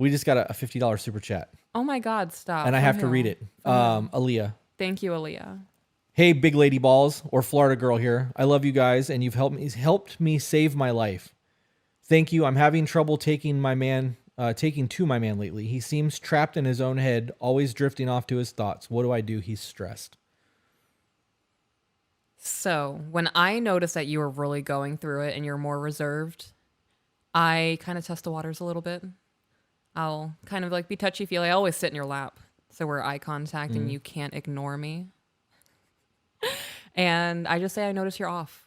We just got a $50 super chat. Oh my God, stop. And I have to read it. Aaliyah. Thank you, Aaliyah. Hey, big lady balls, or Florida girl here. I love you guys, and you've helped me save my life. Thank you. I'm having trouble taking to my man lately. He seems trapped in his own head, always drifting off to his thoughts. What do I do? He's stressed. So when I notice that you are really going through it and you're more reserved, I kind of test the waters a little bit. I'll kind of like be touchy-feely. I always sit in your lap, so we're eye contact and you can't ignore me. And I just say, I notice you're off.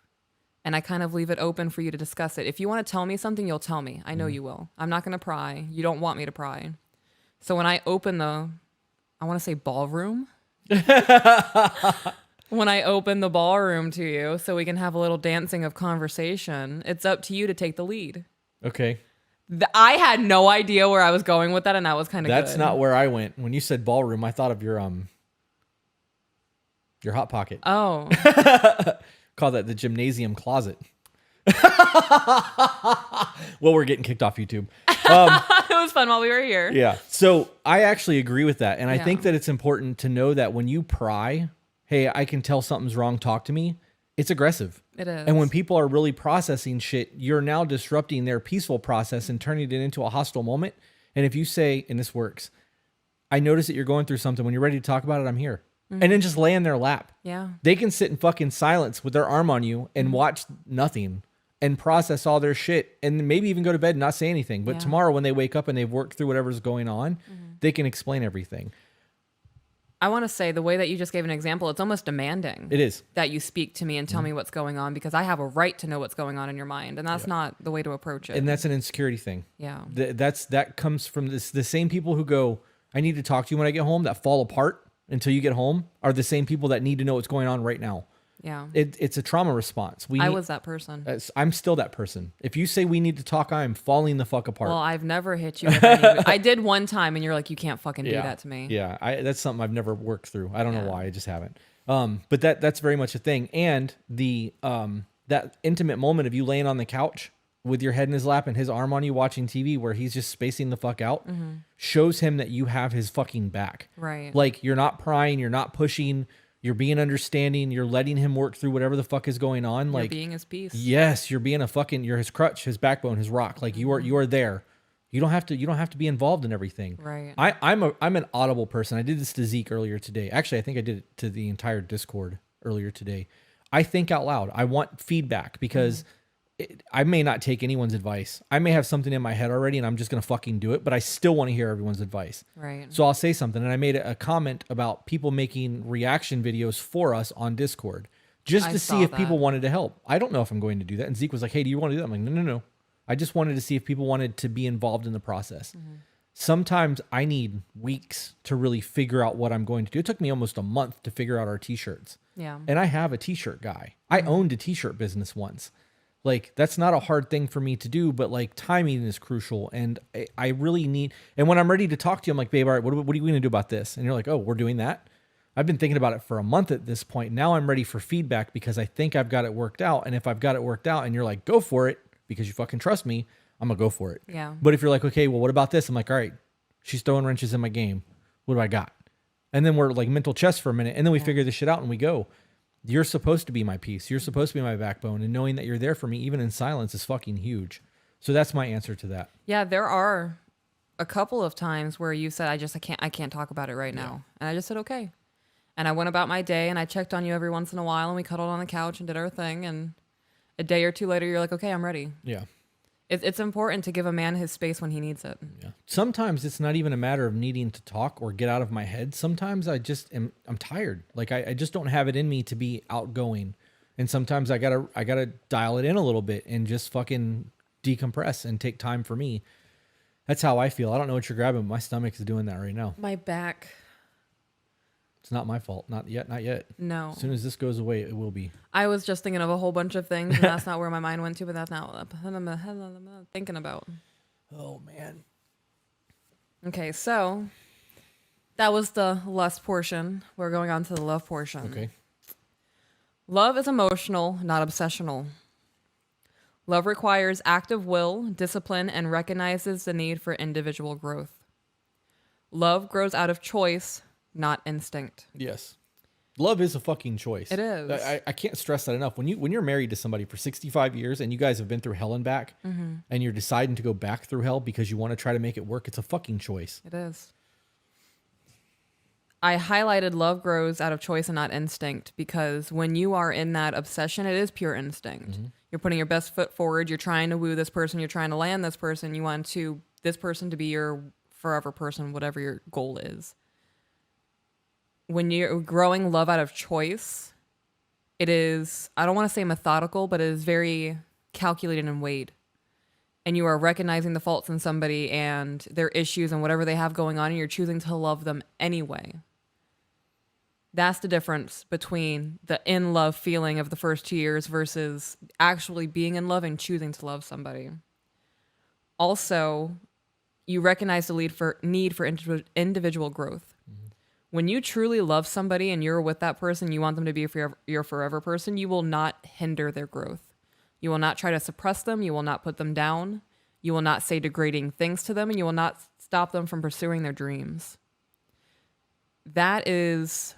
And I kind of leave it open for you to discuss it. If you want to tell me something, you'll tell me. I know you will. I'm not going to pry. You don't want me to pry. So when I open I want to say ballroom. When I open the ballroom to you so we can have a little dancing of conversation, it's up to you to take the lead. Okay. I had no idea where I was going with that, and that was kind of good. That's not where I went. When you said ballroom, I thought of your Hot Pocket. Oh. Call that the gymnasium closet. Well, we're getting kicked off YouTube. It was fun while we were here. Yeah. So I actually agree with that. And I Yeah. think that it's important to know that when you pry, hey, I can tell something's wrong, talk to me, it's aggressive. It is. And when people are really processing shit, you're now disrupting their peaceful process and turning it into a hostile moment. And if you say, and this works, I notice that you're going through something. When you're ready to talk about it, I'm here. And then just lay in their lap. Yeah. They can sit in fucking silence with their arm on you and watch nothing and process all their shit and maybe even go to bed and not say anything. But tomorrow when they wake up and they've worked through whatever's going on, they can explain everything. I want to say the way that you just gave an example, it's almost demanding. It is. That you speak to me and tell me what's going on because I have a right to know what's going on in your mind. And that's not the way to approach it. And that's an insecurity thing. Yeah. That comes from the same people who go, I need to talk to you when I get home, that fall apart until you get home, are the same people that need to know what's going on right now. Yeah. It's a trauma response. I was that person. I'm still that person. If you say we need to talk, I'm falling the fuck apart. Well, I've never hit you with any. I did one time and you're like, you can't fucking do that to me. Yeah. That's something I've never worked through. I don't know why. I just haven't. But that's very much a thing. And that intimate moment of you laying on the couch with your head in his lap and his arm on you watching TV where he's just spacing the fuck out shows him that you have his fucking back. Right. Like you're not prying, you're not pushing, you're being understanding, you're letting him work through whatever the fuck is going on. You're like being his piece. Yes, you're being you're his crutch, his backbone, his rock. Like you are there. You don't have to be involved in everything. Right. I'm an audible person. I did this to Zeke earlier today. Actually, I think I did it to the entire Discord earlier today. I think out loud. I want feedback because I may not take anyone's advice. I may have something in my head already and I'm just going to fucking do it, but I still want to hear everyone's advice. Right. So I'll say something. And I made a comment about people making reaction videos for us on Discord just to see if people wanted to help. I don't know if I'm going to do that. And Zeke was like, hey, do you want to do that? I'm like, no. I just wanted to see if people wanted to be involved in the process. Sometimes I need weeks to really figure out what I'm going to do. It took me almost a month to figure out our t-shirts. Yeah. And I have a t-shirt guy. I owned a t-shirt business once. Like, that's not a hard thing for me to do, but like timing is crucial. And I really need, and when I'm ready to talk to you, I'm like, babe, all right, what are we going to do about this? And you're like, oh, we're doing that. I've been thinking about it for a month at this point. Now I'm ready for feedback because I think I've got it worked out. And if I've got it worked out and you're like, go for it because you fucking trust me, I'm gonna go for it. Yeah. But if you're like, okay, well, what about this? I'm like, all right, she's throwing wrenches in my game. What do I got? And then we're like mental chess for a minute. And then we figure this shit out and we go. You're supposed to be my piece. You're supposed to be my backbone. And knowing that you're there for me, even in silence, is fucking huge. So that's my answer to that. Yeah, there are a couple of times where you said, I can't talk about it right now. And I just said, okay. And I went about my day and I checked on you every once in a while and we cuddled on the couch and did our thing. And a day or two later, you're like, okay, I'm ready. Yeah. It's important to give a man his space when he needs it. Yeah. Sometimes it's not even a matter of needing to talk or get out of my head. Sometimes I'm tired. Like I just don't have it in me to be outgoing. And sometimes I gotta dial it in a little bit and just fucking decompress and take time for me. That's how I feel. I don't know what you're grabbing, but my stomach is doing that right now. My back. It's not my fault. Not yet. Not yet. No. As soon as this goes away, it will be. I was just thinking of a whole bunch of things, and that's not where my mind went to, but that's not what I'm thinking about. Oh, man. Okay, so that was the lust portion. We're going on to the love portion. Okay. Love is emotional, not obsessional. Love requires active will, discipline, and recognizes the need for individual growth. Love grows out of choice, not instinct. Yes. Love is a fucking choice. It is. I can't stress that enough. When you're married to somebody for 65 years and you guys have been through hell and back, and you're deciding to go back through hell because you want to try to make it work, it's a fucking choice. It is. I highlighted love grows out of choice and not instinct because when you are in that obsession, it is pure instinct. You're putting your best foot forward. You're trying to woo this person. You're trying to land this person. You want this person to be your forever person, whatever your goal is. When you're growing love out of choice, it is, I don't want to say methodical, but it is very calculated and weighed. And you are recognizing the faults in somebody and their issues and whatever they have going on, and you're choosing to love them anyway. That's the difference between the in love feeling of the first 2 years versus actually being in love and choosing to love somebody. Also, you recognize the need for individual growth. When you truly love somebody and you're with that person, you want them to be your forever person, you will not hinder their growth. You will not try to suppress them. You will not put them down. You will not say degrading things to them, and you will not stop them from pursuing their dreams. That is,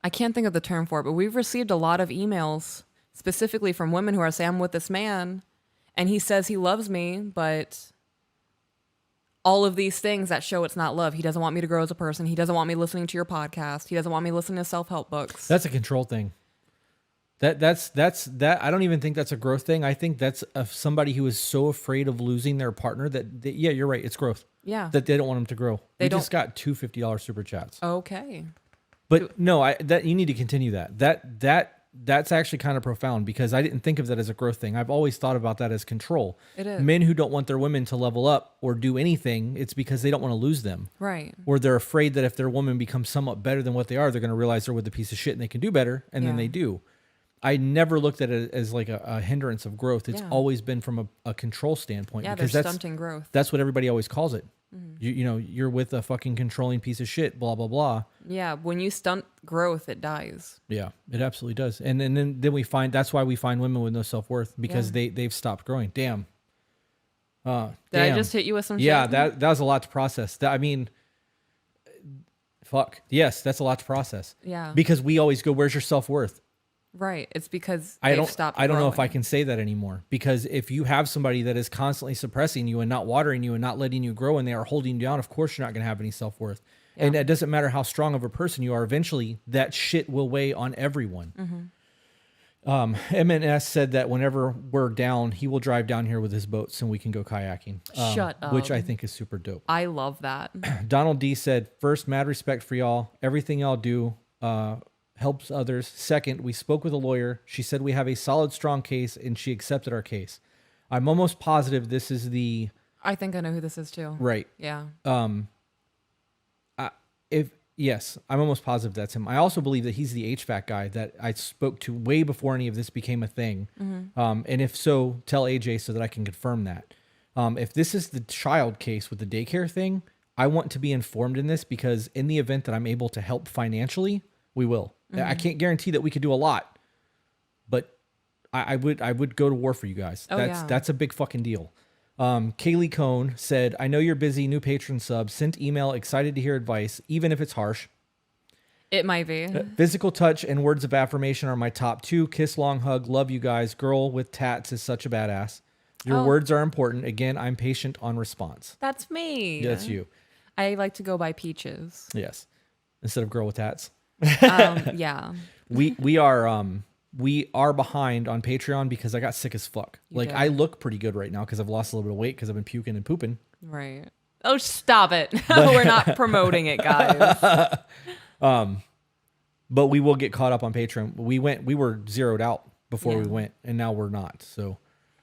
I can't think of the term for it, but we've received a lot of emails specifically from women who are saying, I'm with this man and he says he loves me, but all of these things that show it's not love. He doesn't want me to grow as a person. He doesn't want me listening to your podcast. He doesn't want me listening to self-help books. That's a control thing. That's I don't even think that's a growth thing. I think that's somebody who is so afraid of losing their partner that yeah, you're right. It's growth. Yeah. That they don't want them to grow. They just got two $50 super chats. Okay. But no, you need to continue that. That's actually kind of profound because I didn't think of that as a growth thing. I've always thought about that as control. It is. Men who don't want their women to level up or do anything, it's because they don't want to lose them. Right. Or they're afraid that if their woman becomes somewhat better than what they are, they're going to realize they're with a piece of shit and they can do better, and then they do. I never looked at it as like a hindrance of growth. It's always been from a control standpoint. Yeah, because they're stunting growth. That's what everybody always calls it. You're with a fucking controlling piece of shit, blah, blah, blah. Yeah, when you stunt growth, it dies. Yeah, it absolutely does. And then we find, that's why we find women with no self-worth because they've stopped growing. Damn. Did I just hit you with some shit? Yeah, that was a lot to process. Fuck. Yes, that's a lot to process. Yeah. Because we always go, where's your self-worth? Right. It's because I they've stopped don't know if I growing. can say that anymore because if you have somebody that is constantly suppressing you and not watering you and not letting you grow and they are holding you down, of course you're not going to have any self-worth. Yeah. And it doesn't matter how strong of a person you are, eventually that shit will weigh on everyone. MNS said that whenever we're down, he will drive down here with his boats and we can go kayaking. Shut up. Which I think is super dope. I love that. Donald D said, first, mad respect for y'all. Everything y'all do helps others. Second, we spoke with a lawyer. She said we have a solid, strong case, and she accepted our case. I'm almost positive this is the... I think I know who this is too. Right. Yeah. Yes, I'm almost positive that's him. I also believe that he's the HVAC guy that I spoke to way before any of this became a thing. And if so, tell AJ so that I can confirm that. If this is the child case with the daycare thing, I want to be informed in this because in the event that I'm able to help financially, we will. I can't guarantee that we could do a lot, but I would go to war for you guys. That's a big fucking deal. Kaylee Cohn said, I know you're busy, new patron sub, sent email, excited to hear advice, even if it's harsh. It might be. Physical touch and words of affirmation are my top two. Kiss, long hug, love you guys. Girl with tats is such a badass. Your words are important. Again, I'm patient on response. That's me. Yeah, that's you. I like to go by peaches. Yes. Instead of girl with tats. Yeah. We are behind on Patreon because I got sick as fuck. I look pretty good right now because I've lost a little bit of weight because I've been puking and pooping. Right. Oh, stop it. We're not promoting it, guys. But we will get caught up on Patreon. We were zeroed out before we went, and now we're not. So,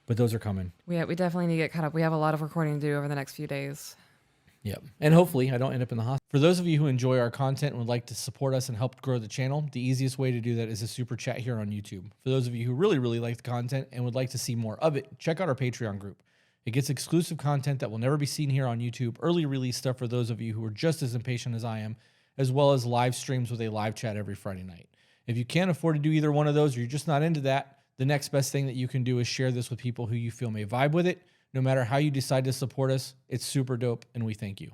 but those are coming. We definitely need to get caught up. We have a lot of recording to do over the next few days. Yep. And hopefully I don't end up in the hospital. For those of you who enjoy our content and would like to support us and help grow the channel, the easiest way to do that is a super chat here on YouTube. For those of you who really, really like the content and would like to see more of it, check out our Patreon group. It gets exclusive content that will never be seen here on YouTube, early release stuff for those of you who are just as impatient as I am, as well as live streams with a live chat every Friday night. If you can't afford to do either one of those or you're just not into that, the next best thing that you can do is share this with people who you feel may vibe with it. No matter how you decide to support us, it's super dope, and we thank you.